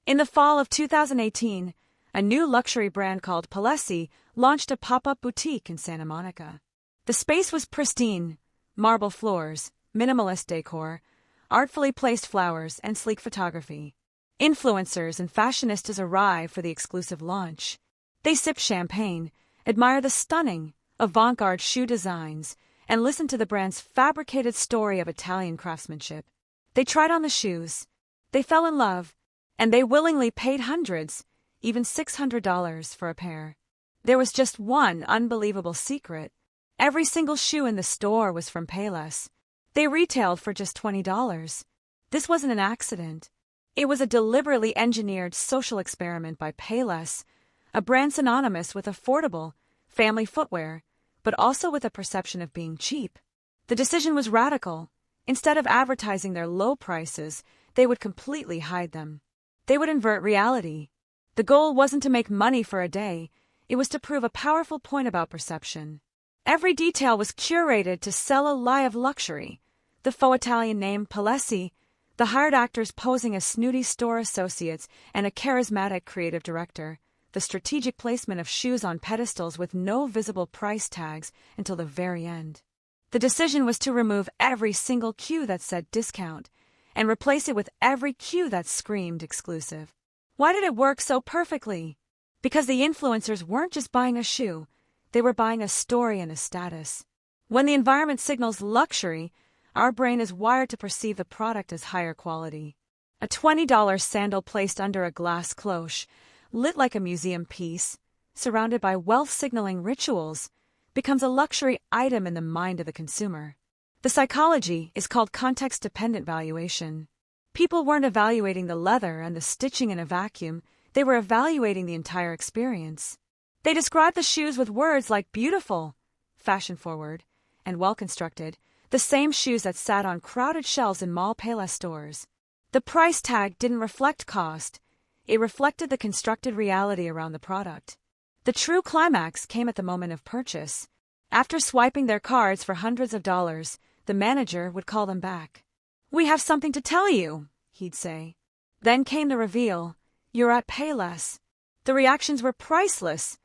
In the fall of 2018, a new luxury brand called Palessi launched a pop-up boutique in Santa Monica. The space was pristine, marble floors, minimalist decor, artfully placed flowers, and sleek photography. Influencers and fashionistas arrive for the exclusive launch. They sip champagne, admire the stunning, avant-garde shoe designs, and listen to the brand's fabricated story of Italian craftsmanship. They tried on the shoes, they fell in love, and they willingly paid hundreds, even $600 for a pair. There was just one unbelievable secret. Every single shoe in the store was from Payless. They retailed for just $20. This wasn't an accident. It was a deliberately engineered social experiment by Payless, a brand synonymous with affordable, family footwear, but also with a perception of being cheap. The decision was radical. Instead of advertising their low prices, they would completely hide them. They would invert reality. The goal wasn't to make money for a day, it was to prove a powerful point about perception. Every detail was curated to sell a lie of luxury. The faux Italian name Palessi, the hired actors posing as snooty store associates, and a charismatic creative director. The strategic placement of shoes on pedestals with no visible price tags until the very end. The decision was to remove every single cue that said discount and replace it with every cue that screamed exclusive. Why did it work so perfectly? Because the influencers weren't just buying a shoe, they were buying a story and a status. When the environment signals luxury, our brain is wired to perceive the product as higher quality. A $20 sandal placed under a glass cloche, lit like a museum piece, surrounded by wealth-signaling rituals, becomes a luxury item in the mind of the consumer. The psychology is called context-dependent valuation. People weren't evaluating the leather and the stitching in a vacuum, they were evaluating the entire experience. They described the shoes with words like beautiful, fashion-forward, and well-constructed, the same shoes that sat on crowded shelves in mall Payless stores. The price tag didn't reflect cost, it reflected the constructed reality around the product. The true climax came at the moment of purchase. After swiping their cards for hundreds of dollars, the manager would call them back. "We have something to tell you," he'd say. Then came the reveal. "You're at Payless." The reactions were priceless.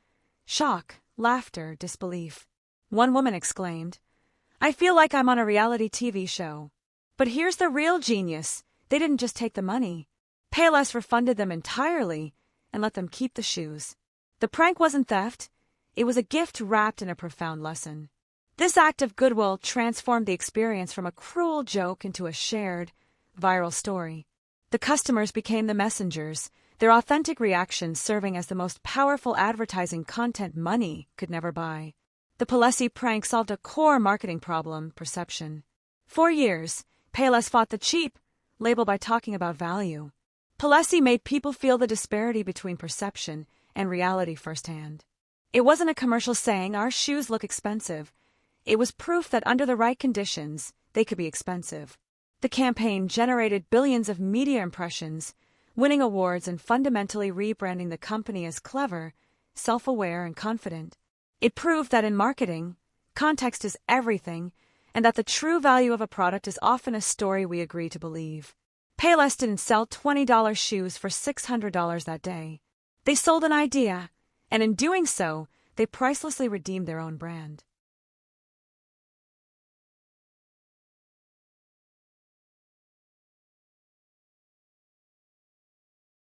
Shock, laughter, disbelief. One woman exclaimed, "I feel like I'm on a reality TV show." But here's the real genius. They didn't just take the money. Payless refunded them entirely and let them keep the shoes. The prank wasn't theft. It was a gift wrapped in a profound lesson. This act of goodwill transformed the experience from a cruel joke into a shared, viral story. The customers became the messengers, their authentic reactions serving as the most powerful advertising content money could never buy. The Palessi prank solved a core marketing problem, perception. For years, Payless fought the cheap label by talking about value. Palessi made people feel the disparity between perception and reality firsthand. It wasn't a commercial saying, "Our shoes look expensive." It was proof that under the right conditions, they could be expensive. The campaign generated billions of media impressions, winning awards and fundamentally rebranding the company as clever, self-aware, and confident. It proved that in marketing, context is everything, and that the true value of a product is often a story we agree to believe. Payless didn't sell $20 shoes for $600 that day. They sold an idea, and in doing so, they pricelessly redeemed their own brand.